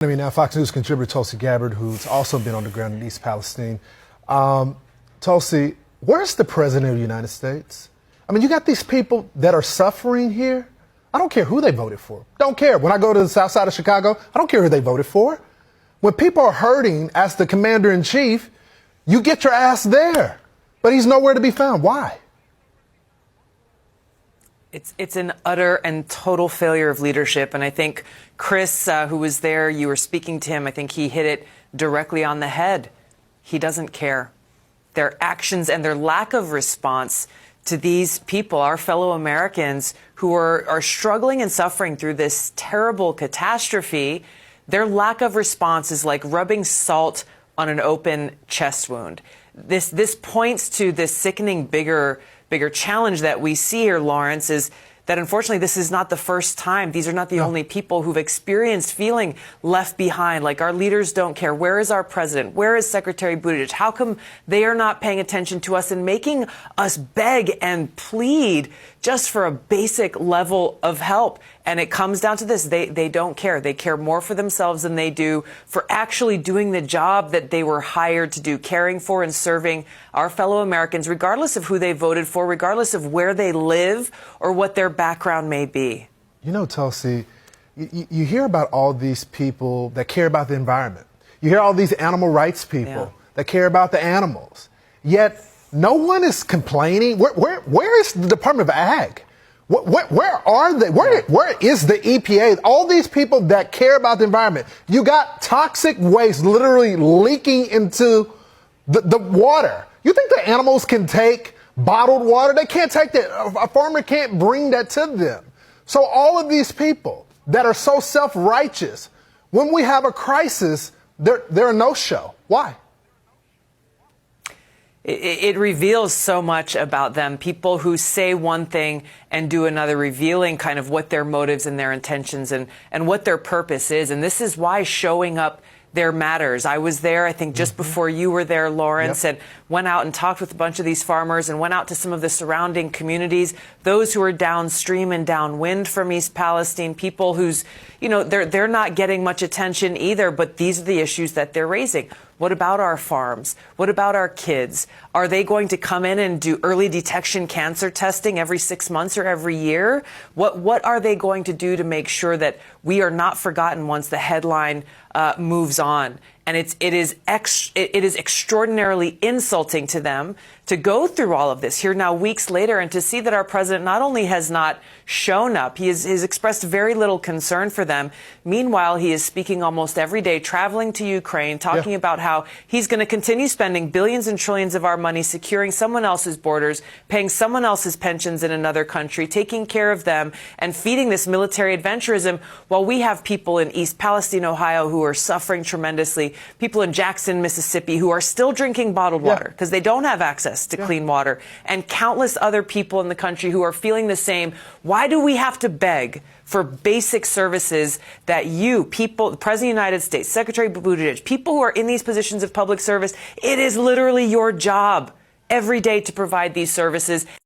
Now Fox News contributor Tulsi Gabbard, who's also been on the ground in East Palestine. Tulsi, where's the President of the United States? I mean, you got these people that are suffering here. I don't care who they voted for. Don't care. When I go to the south side of Chicago, I don't care who they voted for. When people are hurting, as the commander-in-chief, you get your ass there. But he's nowhere to be found. Why? It's an utter and total failure of leadership. And I think Chris, who was there, you were speaking to him, I think he hit it directly on the head. He doesn't care. Their actions and their lack of response to these people, our fellow Americans who are struggling and suffering through this terrible catastrophe, their lack of response is like rubbing salt on an open chest wound. This points to this sickening bigger challenge that we see here, Lawrence, is that unfortunately this is not the first time. These are not the only people who've experienced feeling left behind, like our leaders don't care. Where is our president? Where is Secretary Buttigieg? How come they are not paying attention to us and making us beg and plead just for a basic level of help? And it comes down to this. They don't care. They care more for themselves than they do for actually doing the job that they were hired to do, caring for and serving our fellow Americans, regardless of who they voted for, regardless of where they live or what their background may be. You know, Tulsi, you hear about all these people that care about the environment. You hear all these animal rights people that care about the animals. Yet no one is complaining. Where is the Department of Ag? Where are they? Where is the EPA? All these people that care about the environment. You got toxic waste literally leaking into the water. You think the animals can take bottled water? They can't take that. A farmer can't bring that to them. So all of these people that are so self-righteous, when we have a crisis, they're a no-show. Why? It reveals so much about them. People who say one thing and do another, revealing kind of what their motives and their intentions and what their purpose is. And this is why showing up there matters. I was there, I think, just before you were there, Lawrence, and went out and talked with a bunch of these farmers and went out to some of the surrounding communities, those who are downstream and downwind from East Palestine, people whose, you know, they're not getting much attention either, but these are the issues that they're raising. What about our farms? What about our kids? Are they going to come in and do early detection cancer testing every 6 months or every year? What are they going to do to make sure that we are not forgotten once the headline moves on? And it is extraordinarily insulting to them to go through all of this here now weeks later and to see that our president not only has not shown up, he has expressed very little concern for them. Meanwhile, he is speaking almost every day, traveling to Ukraine, talking about how he's going to continue spending billions and trillions of our money securing someone else's borders, paying someone else's pensions in another country, taking care of them and feeding this military adventurism while we have people in East Palestine, Ohio, who are suffering tremendously. People in Jackson, Mississippi, who are still drinking bottled water because they don't have access to clean water, and countless other people in the country who are feeling the same. Why do we have to beg for basic services that you, people, the President of the United States, Secretary Buttigieg, people who are in these positions of public service, it is literally your job every day to provide these services.